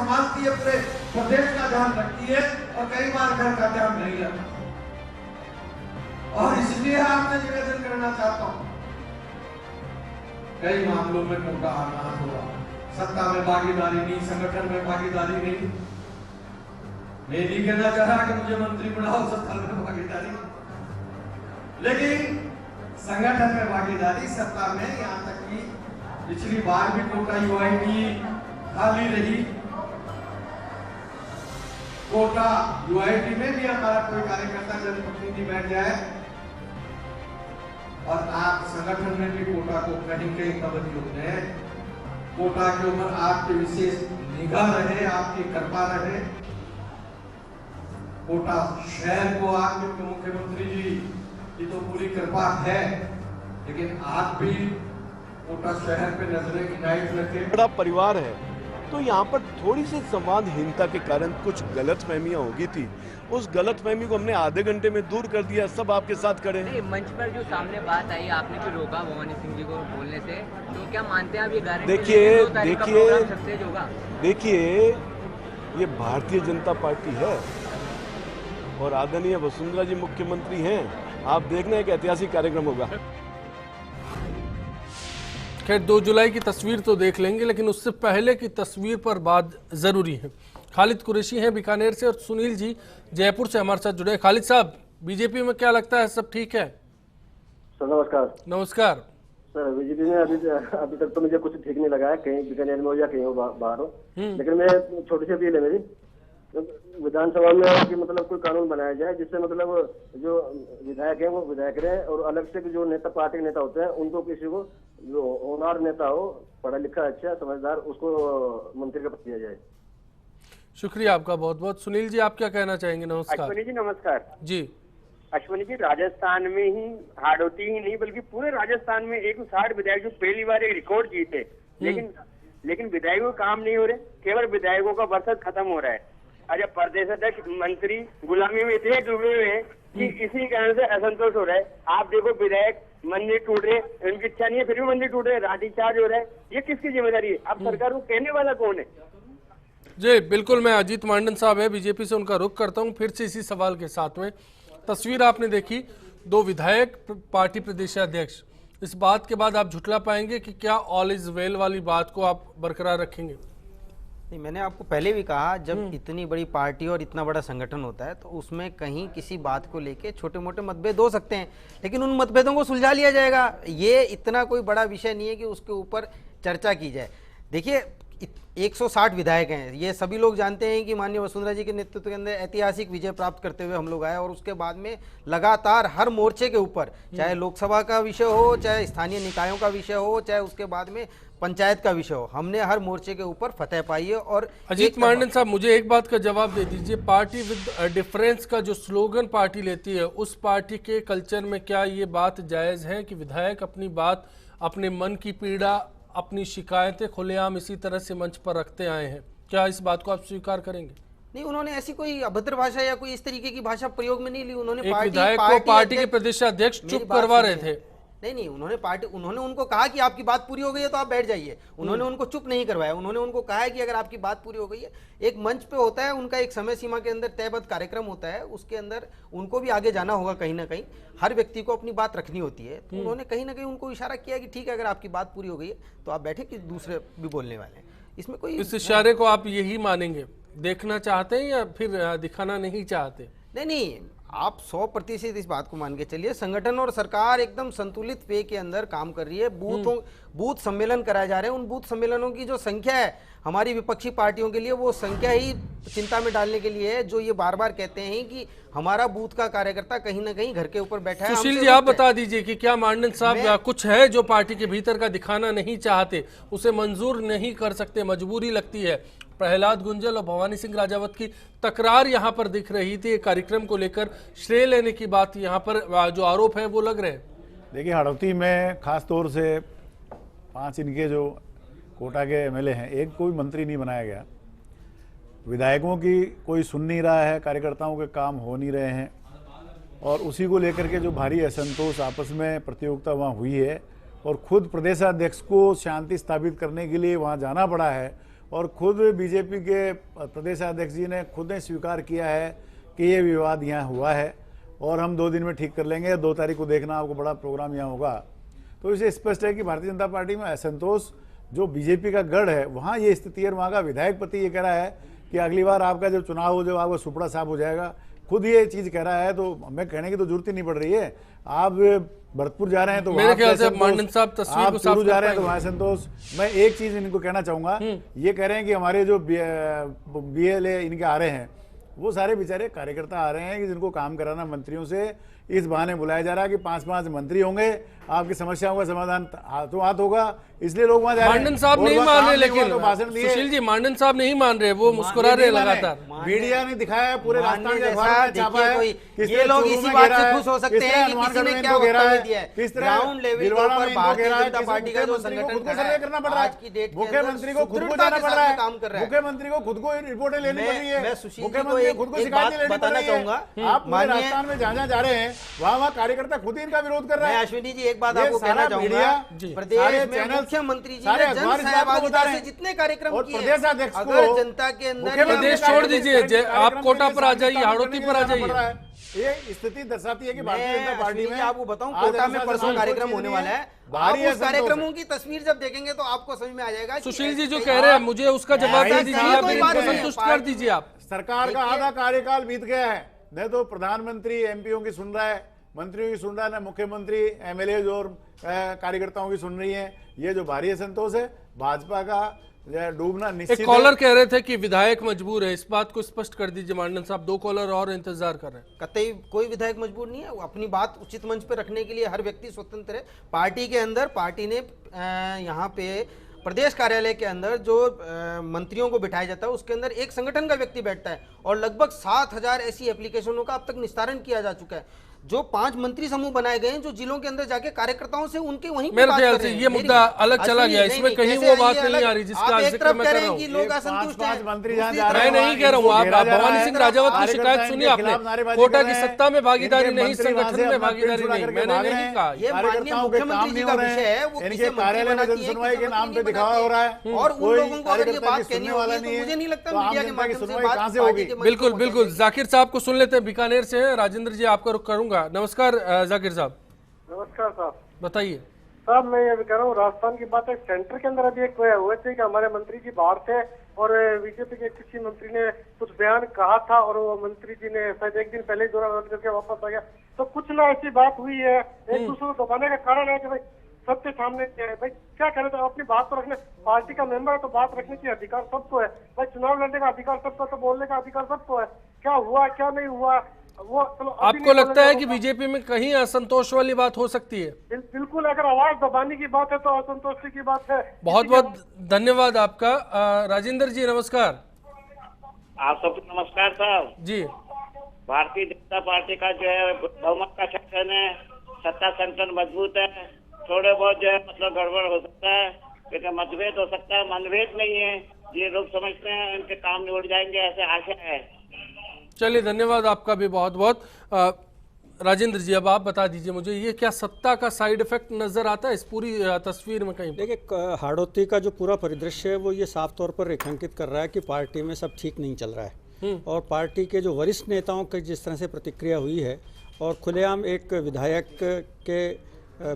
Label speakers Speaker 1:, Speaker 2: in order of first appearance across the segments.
Speaker 1: संभालती है, पूरे प्रदेश का ध्यान रखती है और कई बार घर का ध्यान नहीं रखती। और इसलिए आपसे निवेदन करना चाहता हूं, कई मामलों में कोटा आनाज हुआ, सत्ता में भागीदारी नहीं, संगठन में भागीदारी नहीं। मैं नहीं कहना चाह रहा कि मुझे मंत्री बनाओ, सत्ता में भागीदारी, लेकिन संगठन में भागीदारी, सत्ता में, यहां तक कि पिछली बार भी कोटा यूआईडी खाली रही। कोटा यूआईडी में भी हमारा कोई कार्यकर्ता जनप्रतिनिधि बैठ जाए और आप संगठन में भी कोटा को कहीं कहीं तवज्जो दें, कोटा के ऊपर आपकी विशेष निगाह रहे, आपकी कृपा रहे। कोटा शहर को आपके मुख्यमंत्री जी की तो पूरी कृपा है, लेकिन आप भी कोटा शहर पे नजरें इनायत रखें।
Speaker 2: बड़ा परिवार है, तो यहाँ पर थोड़ी सी संवादहीनता के कारण कुछ गलतफहमियां हो गई थी। उस गलतफहमी को हमने आधे घंटे में दूर कर दिया। सब आपके साथ खड़े हैं।
Speaker 3: मंच पर जो सामने बात आई, आपने भी रोका भवानी सिंह जी को बोलने से, तो क्या मानते हैं आप ये गारंटी?
Speaker 2: देखिए, ये भारतीय जनता पार्टी है और आदरणीय वसुंधरा जी मुख्यमंत्री हैं। आप देखना, एक ऐतिहासिक कार्यक्रम होगा।
Speaker 4: खैर 2 जुलाई की तस्वीर तो देख लेंगे, लेकिन उससे पहले की तस्वीर पर बात जरूरी है। खालिद कुरैशी हैं बीकानेर से और सुनील जी जयपुर से हमारे साथ जुड़े हैं। खालिद साहब, बीजेपी में क्या लगता है, सब ठीक है?
Speaker 5: सर नमस्कार।
Speaker 4: नमस्कार
Speaker 5: सर, बीजेपी में अभी तक तो मुझे कुछ ठीक नहीं लगा है, कहीं बीकानेर में हो या कहीं हो बाहर हो। लेकिन मैं छोटी सी अपील है मेरी, विधानसभा में कि मतलब कोई कानून बनाया जाए जिससे मतलब जो विधायक हैं वो विधायक रहे और अलग से जो नेता, पार्टी के नेता होते हैं, उनको किसी को जो होनहार नेता हो, पढ़ा लिखा अच्छा समझदार, उसको मंत्री का पद दिया जाए।
Speaker 4: शुक्रिया आपका बहुत बहुत। सुनील जी, आप क्या कहना चाहेंगे? नमस्कार।
Speaker 6: अश्विनी जी नमस्कार
Speaker 4: जी।
Speaker 6: अश्विनी जी, राजस्थान में ही हाड़ौती ही नहीं बल्कि पूरे राजस्थान में 160 विधायक जो पहली बार एक रिकॉर्ड जीते, लेकिन विधायकों का काम नहीं हो रहे, केवल विधायकों का वर्षद खत्म हो रहा है। अच्छा, प्रदेश अध्यक्ष मंत्री गुलामी में इतने डूबे हुए हैं कि इसी कारण से असंतोष हो रहा है। आप देखो, विधायक मंदिर टूट रहे, उनकी इच्छा नहीं है फिर भी मंदिर टूट रहे, लाठीचार्ज हो रहा है। ये किसकी जिम्मेदारी है? अब सरकार को कहने वाला कौन है?
Speaker 4: जी बिल्कुल, मैं अजीत मांडन साहब है बीजेपी से, उनका रुख करता हूं फिर से इसी सवाल के साथ में। तस्वीर आपने देखी, 2 विधायक, पार्टी प्रदेशाध्यक्ष, इस बात के बाद आप झुठला पाएंगे कि क्या ऑल इज वेल वाली बात को आप बरकरार रखेंगे?
Speaker 7: नहीं, मैंने आपको पहले भी कहा, जब इतनी बड़ी पार्टी और इतना बड़ा संगठन होता है तो उसमें कहीं किसी बात को लेके छोटे मोटे मतभेद हो सकते हैं, लेकिन उन मतभेदों को सुलझा लिया जाएगा। ये इतना कोई बड़ा विषय नहीं है कि उसके ऊपर चर्चा की जाए। देखिए, 160 विधायक हैं, ये सभी लोग जानते हैं कि माननीय वसुंधरा जी के नेतृत्व के अंदर ऐतिहासिक विजय प्राप्त करते हुए हम लोग आए और उसके बाद में लगातार हर मोर्चे के ऊपर, चाहे लोकसभा का विषय हो, चाहे स्थानीय निकायों का विषय हो, चाहे उसके बाद में पंचायत का विषय हो, हमने हर मोर्चे के ऊपर फतेह पाई है। और
Speaker 4: अजीत मांडन साहब, मुझे एक बात का जवाब दे दीजिए, पार्टी विद डिफरेंस का जो स्लोगन पार्टी लेती है, उस पार्टी के कल्चर में क्या ये बात जायज है कि विधायक अपनी बात, अपने मन की पीड़ा, अपनी शिकायतें खुलेआम इसी तरह से मंच पर रखते आए हैं? क्या इस बात को आप स्वीकार करेंगे?
Speaker 7: नहीं, उन्होंने ऐसी कोई अभद्र भाषा या कोई इस तरीके की भाषा प्रयोग में नहीं ली। उन्होंने
Speaker 4: एक विधायक को पार्टी के प्रदेशाध्यक्ष चुप करवा रहे थे।
Speaker 7: नहीं, उन्होंने उनको कहा कि आपकी बात पूरी हो गई है तो आप बैठ जाइए। उन्होंने उनको चुप नहीं करवाया, उन्होंने उनको कहा है कि अगर आपकी बात पूरी हो गई है, एक मंच पे होता है, उनका एक समय सीमा के अंदर तयबद्ध कार्यक्रम होता है, उसके अंदर उनको भी आगे जाना होगा। कहीं ना कहीं हर व्यक्ति को अपनी बात रखनी होती है, तो उन्होंने कहीं ना कहीं उनको इशारा किया कि ठीक है, अगर आपकी बात पूरी हो गई है तो आप बैठे, कि दूसरे भी बोलने वाले हैं। इसमें कोई,
Speaker 4: इस इशारे को आप यही मानेंगे, देखना चाहते हैं या फिर दिखाना नहीं चाहते?
Speaker 7: नहीं, आप 100% इस बात को मान के चलिए, संगठन और सरकार एकदम संतुलित वे के अंदर काम कर रही है। बूथ सम्मेलन कराए जा रहे हैं, उन बूथ सम्मेलनों की जो संख्या है हमारी विपक्षी पार्टियों के लिए, वो संख्या ही चिंता में डालने के लिए है, जो ये बार बार कहते हैं कि हमारा बूथ का कार्यकर्ता कहीं ना कहीं घर के ऊपर बैठा है।
Speaker 4: सुशील जी, आप बता दीजिए कि क्या मांडन साहब कुछ है जो पार्टी के भीतर का दिखाना नहीं चाहते, उसे मंजूर नहीं कर सकते, मजबूरी लगती है? प्रहलाद गुंजल और भवानी सिंह राजावत की तकरार यहाँ पर दिख रही थी, कार्यक्रम को लेकर श्रेय लेने की बात यहाँ पर जो आरोप है वो लग रहे हैं।
Speaker 8: देखिए, हाड़ौती में खास तौर से 5 इनके जो कोटा के एमएलए हैं, एक कोई मंत्री नहीं बनाया गया। विधायकों की कोई सुन नहीं रहा है, कार्यकर्ताओं के काम हो नहीं रहे हैं, और उसी को लेकर के जो भारी असंतोष, आपस में प्रतियोगिता वहाँ हुई है, और खुद प्रदेशाध्यक्ष को शांति स्थापित करने के लिए वहाँ जाना पड़ा है, और खुद बीजेपी के प्रदेशाध्यक्ष जी ने खुद ने स्वीकार किया है कि ये विवाद यहाँ हुआ है और हम 2 दिन में ठीक कर लेंगे। 2 तारीख को देखना आपको बड़ा प्रोग्राम यहाँ होगा। तो इसे स्पष्ट है कि भारतीय जनता पार्टी में असंतोष जो बीजेपी का गढ़ है वहाँ ये स्थिति है। वहाँ का विधायक पति ये कह रहा है कि अगली बार आपका जब चुनाव हो जब आपका सुपड़ा साफ हो जाएगा, खुद ये चीज कह रहा है, तो हमें कहने की तो जरूरत ही नहीं पड़ रही है। आप भरतपुर जा रहे हैं तो
Speaker 4: मेरे ख्याल से मांडन साहब तस्वीर को साफ
Speaker 8: जा रहे हैं तो वहां संतोष। मैं एक चीज इनको कहना चाहूंगा, ये कह रहे हैं कि हमारे जो BLA इनके आ रहे हैं वो सारे बेचारे कार्यकर्ता आ रहे हैं कि जिनको काम कराना मंत्रियों से, इस बहाने बुलाया जा रहा है कि 5-5 मंत्री होंगे, आपकी समस्याओं का समाधान हाथों हाथ होगा, इसलिए लोग वहां जा रहे हैं।
Speaker 4: मांडन साहब नहीं मान रहे, लेकिन सुशील जी मांडन साहब नहीं मान रहे, वो मुस्कुरा रहे लगातार।
Speaker 8: मीडिया ने दिखाया पूरे राजस्थान के अखबार में छापा है।
Speaker 7: ये लोग इसी बात से खुश हो सकते हैं कि किसी ने क्या वक्तव्य दिया है। ग्राउंड लेवल पर भारतीय जनता पार्टी का जो संगठन
Speaker 8: करना पड़ रहा है, मुख्यमंत्री को खुद को जाना पड़ रहा है, मुख्यमंत्री को खुद को रिपोर्टें लेनी पड़ रही है, मुख्यमंत्री खुद को शिकायतें लेनी पड़ रही है। आप पूरे राजस्थान में जहां जा रहे हैं वहां कार्यकर्ता खुद ही इनका विरोध कर रहे हैं।
Speaker 7: अश्विनी जी एक बात आपको कहना चाहूंगा, प्रदेश में मुख्यमंत्री जी ने जन सहभागिता से जितने कार्यक्रम किए,
Speaker 8: प्रदेशाध्यक्ष
Speaker 7: अगर जनता के अंदर
Speaker 4: प्रदेश छोड़ दीजिए, आप कोटा पर आ जाइए, हाड़ौती पर आ जाइए।
Speaker 8: ये स्थिति दर्शाती है कि भारतीय जनता पार्टी में,
Speaker 7: आपको बताऊं, कोटा में परसों कार्यक्रम होने वाला है। आप उस कार्यक्रमों की तस्वीर जब देखेंगे तो आपको समझ में आ जाएगा।
Speaker 4: सुशील जी जो कह रहे हैं मुझे उसका जवाब दे दीजिए, आप इनको संतुष्ट कर दीजिए। आप
Speaker 8: सरकार का आधा कार्यकाल बीत गया है, न तो प्रधानमंत्री MPओं की सुन रहा है, मंत्रियों की सुन रहा है, न मुख्यमंत्री MLAs और कार्यकर्ताओं की सुन रही है। ये जो भारी असंतोष है भाजपा का डूबना निश्चित है।
Speaker 4: एक कॉलर कह रहे थे कि विधायक मजबूर है, इस बात को स्पष्ट कर दीजिए मांडन साहब। 2 कॉलर और इंतजार कर रहे हैं।
Speaker 7: कतई कोई विधायक मजबूर नहीं है, वो अपनी बात उचित मंच पे रखने के लिए हर व्यक्ति स्वतंत्र है। पार्टी के अंदर पार्टी ने यहाँ पे प्रदेश कार्यालय के अंदर जो मंत्रियों को बिठाया जाता है उसके अंदर एक संगठन का व्यक्ति बैठता है और लगभग 7,000 ऐसी एप्लीकेशनों का अब तक निस्तारण किया जा चुका है। जो 5 मंत्री समूह बनाए गए हैं जो जिलों के अंदर जाके कार्यकर्ताओं से उनके वहीं
Speaker 4: मेरे ख्याल से ये मुद्दा अलग चला गया, इसमें कहीं वो बात नहीं आ रही जिसका जिक्र मैं कर रहा हूँ।
Speaker 7: लोग असंतुष्ट हैं,
Speaker 4: मैं नहीं कह रहा हूँ। आप भवानी सिंह राजावत की शिकायत सुनी आपने, कोटा की सत्ता में भागीदारी नहीं, संगठन में भागीदारी नहीं, मैंने नहीं कहा।
Speaker 7: ये माननीय मुख्यमंत्री जी का विषय है, वो किसी कार्यालय में जनसुनवाई के नाम पे दिखावा हो रहा है और उन लोगों को अगर ये बात कहनी होगी तो मुझे नहीं लगता मीडिया के माध्यम से बात कहां से होगी।
Speaker 4: बिल्कुल बिल्कुल, जाकिर साहब को सुन लेते हैं, बीकानेर से हैं। राजेंद्र जी आपका रुख करूंगा। नमस्कार जाकिर साहब।
Speaker 5: नमस्कार साहब।
Speaker 4: बताइए
Speaker 5: साहब, मैं ये कह रहा हूँ राजस्थान की बात है। सेंटर के अंदर अभी एक हुए थे कि हमारे मंत्री जी बाहर थे और बीजेपी के किसी मंत्री ने कुछ बयान कहा था और वो मंत्री जी ने शायद एक दिन पहले ही दौरा रद्द करके वापस आ गया। तो कुछ ना ऐसी बात हुई है, एक दूसरे को दबाने का कारण है कि भाई सबके सामने भाई क्या करें, तो अपनी बात तो रखने, पार्टी का मेंबर है तो बात रखने की अधिकार सबको है भाई, चुनाव लड़ने का अधिकार सबको, तो बोलने का अधिकार सबको है। क्या हुआ क्या नहीं हुआ वो चलो।
Speaker 4: आपको लगता है कि बीजेपी में कहीं असंतोष वाली बात हो सकती है?
Speaker 5: बिल्कुल, अगर आवाज दबाने की बात है तो असंतोष की बात है।
Speaker 4: बहुत बहुत धन्यवाद आपका। राजेंद्र जी नमस्कार।
Speaker 9: आप सबको नमस्कार साहब जी। भारतीय जनता पार्टी का जो है बहुमत का शासन है, सत्ता संगठन मजबूत है, थोड़े बहुत जो है मतलब गड़बड़ हो सकता है, लेकिन मतभेद हो सकता है, मनभेद नहीं है। ये लोग समझते हैं इनके काम निबट जाएंगे, ऐसे आशा है।
Speaker 4: चलिए धन्यवाद आपका भी बहुत बहुत। राजेंद्र जी अब आप बता दीजिए मुझे, ये क्या सत्ता का साइड इफेक्ट नजर आता है इस पूरी तस्वीर में कहीं?
Speaker 10: देखिए, हाड़ौती का जो पूरा परिदृश्य है वो ये साफ तौर पर रेखांकित कर रहा है कि पार्टी में सब ठीक नहीं चल रहा है और पार्टी के जो वरिष्ठ नेताओं की जिस तरह से प्रतिक्रिया हुई है और खुलेआम एक विधायक के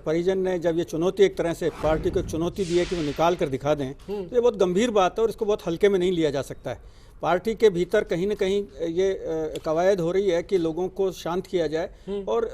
Speaker 10: परिजन ने जब ये चुनौती एक तरह से पार्टी को चुनौती दी है कि वो निकाल कर दिखा दें, तो ये बहुत गंभीर बात है और इसको बहुत हल्के में नहीं लिया जा सकता है। पार्टी के भीतर कहीं न कहीं ये कवायद हो रही है कि लोगों को शांत किया जाए और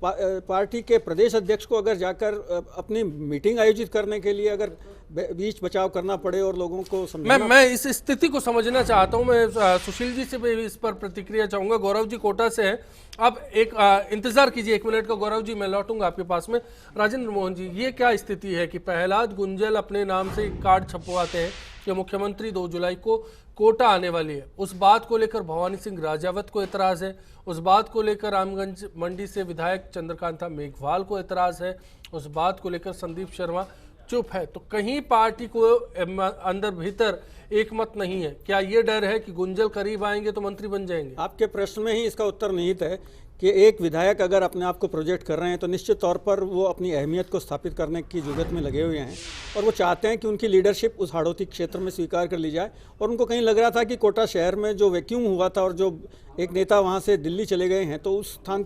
Speaker 10: पार्टी के प्रदेश अध्यक्ष को अगर जाकर अपनी मीटिंग आयोजित करने के लिए अगर बीच बचाव करना पड़े और लोगों को समझाना।
Speaker 4: मैं इस स्थिति को समझना चाहता हूं। मैं सुशील जी से भी इस पर प्रतिक्रिया चाहूंगा। गौरव जी कोटा से हैं, आप एक इंतजार कीजिए 1 मिनट का। गौरव जी मैं लौटूंगा आपके पास में। राजेंद्र मोहन जी, ये क्या स्थिति है कि प्रहलाद गुंजल अपने नाम से एक कार्ड छपवाते हैं कि मुख्यमंत्री 2 जुलाई को कोटा आने वाली है, उस बात को लेकर भवानी सिंह राजावत को एतराज है, उस बात को लेकर रामगंज मंडी से विधायक चंद्रकांता मेघवाल को एतराज है, उस बात को लेकर संदीप शर्मा चुप है। तो कहीं पार्टी को अंदर भीतर एक मत नहीं है। क्या ये डर है कि गुंजल करीब आएंगे तो मंत्री बन जाएंगे?
Speaker 10: आपके प्रश्न में ही इसका उत्तर निहित है कि एक विधायक अगर अपने आप को प्रोजेक्ट कर रहे हैं तो निश्चित तौर पर वो अपनी अहमियत को स्थापित करने की जुगत में लगे हुए हैं और वो चाहते हैं कि उनकी लीडरशिप उस हाड़ौती क्षेत्र में स्वीकार कर ली जाए। और उनको कहीं लग रहा था कि कोटा शहर में जो वैक्यूम हुआ था और जो एक नेता वहाँ से दिल्ली चले गए हैं तो उस स्थान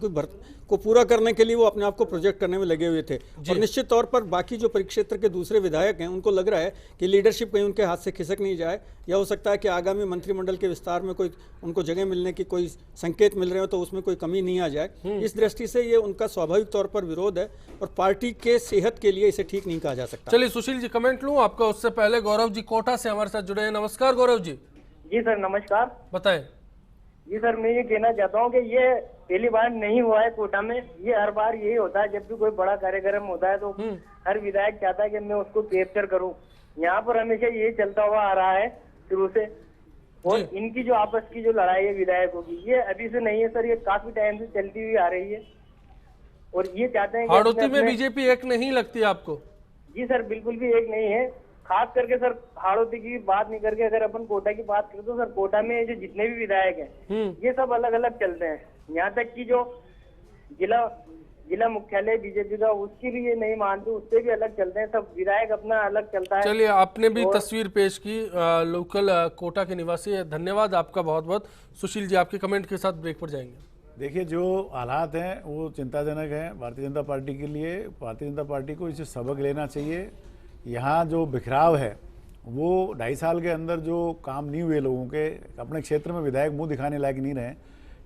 Speaker 10: को पूरा करने के लिए वो अपने आप को प्रोजेक्ट करने में लगे हुए थे। और निश्चित तौर पर बाकी जो परिक्षेत्र के दूसरे विधायक हैं उनको लग रहा है कि लीडरशिप कहीं उनके हाथ से खिसक नहीं जाए, या हो सकता है कि आगामी मंत्रिमंडल के विस्तार में कोई उनको जगह मिलने की कोई संकेत मिल रहे हो तो उसमें कोई कमी नहीं आ जाए। इस दृष्टि से ये उनका स्वाभाविक तौर पर विरोध है और पार्टी के सेहत के लिए इसे ठीक नहीं कहा जा सकता।
Speaker 4: चलिए सुशील जी कमेंट लूं आपका, उससे पहले गौरव जी कोटा से हमारे साथ जुड़े हैं। नमस्कार गौरव जी।
Speaker 6: जी सर नमस्कार।
Speaker 4: बताएं।
Speaker 6: जी सर मैं ये कहना चाहता हूँ कि ये पहली बार नहीं हुआ है कोटा में, ये हर बार यही होता है जब भी कोई बड़ा कार्यक्रम होता है तो हर विधायक चाहता है कि मैं उसको कैप्चर करूं। यहाँ पर हमेशा यही चलता हुआ आ रहा है शुरू से। और इनकी जो आपस की जो लड़ाई है विधायकों की, ये अभी से नहीं है सर, ये काफी टाइम से चलती हुई आ रही है। और ये चाहते हैं
Speaker 4: हाड़ौती में बीजेपी एक नहीं लगती आपको?
Speaker 6: जी सर बिल्कुल भी एक नहीं है। खास करके सर हाड़ौती की बात नहीं करके अगर अपन कोटा की बात करें तो सर कोटा में जो जितने भी विधायक हैं ये सब अलग अलग चलते हैं। यहाँ तक कि जो जिला मुख्यालय बीजेपी का उसकी भी ये नहीं मानते, उससे भी अलग चलते हैं। सब विधायक अपना अलग चलता है।
Speaker 4: चलिए आपने भी तस्वीर पेश की, लोकल कोटा के निवासी है। धन्यवाद आपका बहुत बहुत। सुशील जी आपके कमेंट के साथ ब्रेक पर जाएंगे।
Speaker 8: देखिए जो हालात हैं वो चिंताजनक है भारतीय जनता पार्टी के लिए। भारतीय जनता पार्टी को इसे सबक लेना चाहिए। यहाँ जो बिखराव है वो 2.5 साल के अंदर जो काम नहीं हुए लोगों के, अपने क्षेत्र में विधायक मुंह दिखाने लायक नहीं रहे।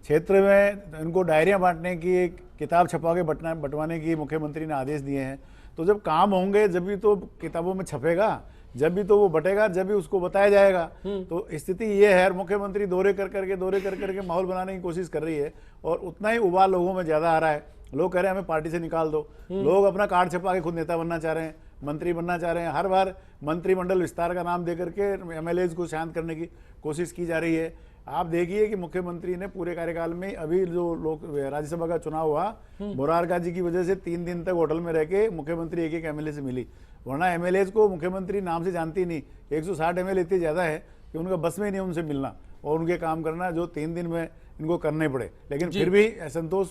Speaker 8: क्षेत्र में इनको डायरियाँ बांटने की, एक किताब छपा के बंटवाने की मुख्यमंत्री ने आदेश दिए हैं। तो जब काम होंगे जब भी तो किताबों में छपेगा, जब भी तो वो बटेगा, जब भी उसको बताया जाएगा। तो स्थिति ये है, मुख्यमंत्री दौरे कर करके माहौल बनाने की कोशिश कर रही है और उतना ही उबाल लोगों में ज़्यादा आ रहा है। लोग कह रहे हैं हमें पार्टी से निकाल दो। लोग अपना कार्ड छपा के खुद नेता बनना चाह रहे हैं, मंत्री बनना चाह रहे हैं। हर बार मंत्रिमंडल विस्तार का नाम देकर के एमएलएज को शांत करने की कोशिश की जा रही है। आप देखिए कि मुख्यमंत्री ने पूरे कार्यकाल में अभी जो लोग राज्यसभा का चुनाव हुआ, मोरारका जी की वजह से 3 दिन तक होटल में रह के मुख्यमंत्री एक एमएलए से मिली, वरना एमएलएज को मुख्यमंत्री नाम से जानती नहीं। 160 एमएलए इतने ज़्यादा है कि उनका बस में नहीं उनसे मिलना और उनके काम करना, जो 3 दिन में इनको करने पड़े। लेकिन फिर भी असंतोष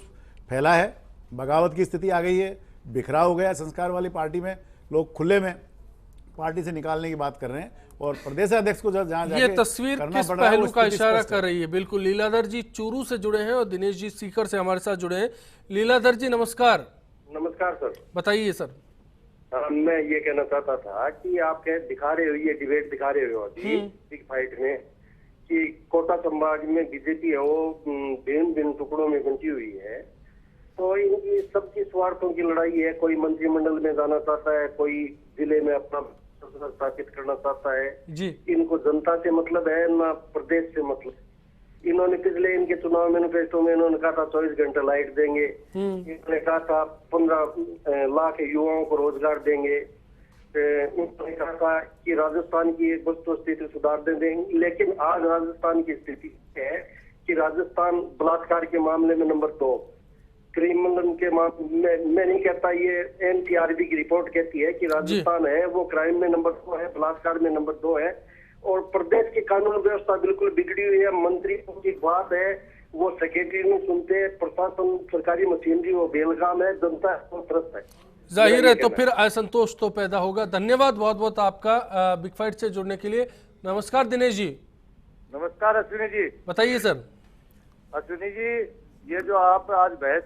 Speaker 8: फैला है, बगावत की स्थिति आ गई है, बिखराव हो गया संस्कार वाली पार्टी में। लोग खुले में पार्टी से निकालने की बात कर रहे हैं और प्रदेशाध्यक्ष को जहाँ
Speaker 4: ये तस्वीर किस पहलू का इशारा कर रही है? बिल्कुल। लीलाधर जी चूरू से जुड़े हैं और दिनेश जी सीकर से हमारे साथ जुड़े हैं। लीलाधर जी नमस्कार।
Speaker 11: नमस्कार सर।
Speaker 4: बताइए सर।
Speaker 11: मैं ये कहना चाहता था कि आप दिखा रहे हो, ये डिबेट दिखा रहे हो अभी बिग फाइट में कि कोटा संभाग में बीजेपी है वो भिन्न टुकड़ों में बंटी हुई है। तो इनकी सबकी स्वार्थों की लड़ाई है। कोई मंत्रिमंडल में जाना चाहता है, कोई जिले में अपना स्थापित करना चाहता है
Speaker 4: जी।
Speaker 11: इनको जनता से मतलब है ना प्रदेश से मतलब। इन्होंने पिछले इनके चुनाव मैनिफेस्टो में इन्होंने कहा था 24 घंटे लाइट देंगे, इन्होंने कहा था 15 लाख युवाओं को रोजगार देंगे, उन्होंने कहा था कि राजस्थान की एक वस्तु स्थिति सुधार देंगे। लेकिन आज राजस्थान की स्थिति है कि राजस्थान बलात्कार के मामले में नंबर 2, क्रिमिनल के मामले मैं नहीं कहता, ये एनसीआरबी की रिपोर्ट कहती है कि राजस्थान है वो क्राइम में नंबर 2 है, बलात्कार में नंबर 2 है। और प्रदेश की कानून व्यवस्था बिल्कुल बिगड़ी हुई है। मंत्रियों की बात है वो सेक्रेटरी नहीं सुनते, प्रशासन सरकारी मशीनरी वो बेलगाम है, जनता त्रस्त है।
Speaker 4: जाहिर है तो फिर असंतोष तो पैदा होगा। धन्यवाद बहुत बहुत आपका बिग फाइट से जुड़ने के लिए। नमस्कार दिनेश जी।
Speaker 12: नमस्कार अश्विनी जी।
Speaker 4: बताइए सर।
Speaker 12: अश्विनी जी ये जो आप आज बहस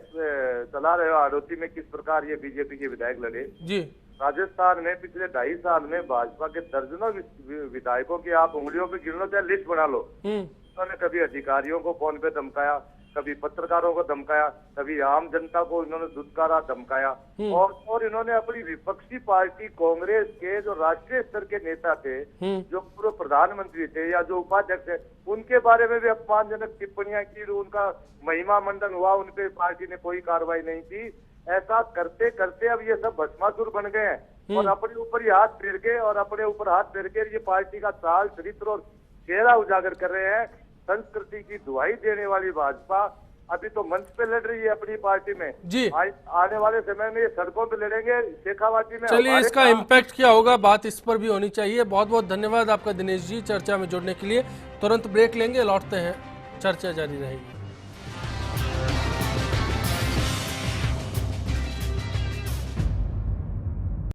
Speaker 12: चला रहे हो हाड़ौती में किस प्रकार ये बीजेपी के विधायक लड़े
Speaker 4: जी,
Speaker 12: राजस्थान में पिछले 2.5 साल में भाजपा के दर्जनों विधायकों की आप उंगलियों पे गिन लो, चाहे लिस्ट बना लो। उन्होंने कभी अधिकारियों को फोन पे धमकाया, कभी पत्रकारों को धमकाया, कभी आम जनता को इन्होंने दुत्कारा धमकाया और इन्होंने अपनी विपक्षी पार्टी कांग्रेस के जो राष्ट्रीय स्तर के नेता थे, जो पूर्व प्रधानमंत्री थे या जो उपाध्यक्ष थे, उनके बारे में भी अपमानजनक टिप्पणियां की। उनका महिमा मंडन हुआ, उनपे पार्टी ने कोई कार्रवाई नहीं की। ऐसा करते करते अब ये सब भस्मासुर बन गए हैं और अपने ऊपर ही हाथ फेर के और अपने ऊपर हाथ फेर के ये पार्टी का चाल चरित्र और चेहरा उजागर कर रहे हैं। संस्कृति की दुहाई देने वाली भाजपा अभी तो मंच पे लड़ रही है अपनी पार्टी में
Speaker 4: जी।
Speaker 12: आने वाले समय में ये सड़कों पे लड़ेंगे शेखावाटी में।
Speaker 4: चलिए इसका इम्पैक्ट क्या होगा, बात इस पर भी होनी चाहिए। बहुत बहुत धन्यवाद आपका दिनेश जी चर्चा में जुड़ने के लिए। तुरंत ब्रेक लेंगे, लौटते हैं, चर्चा जारी रहेगी।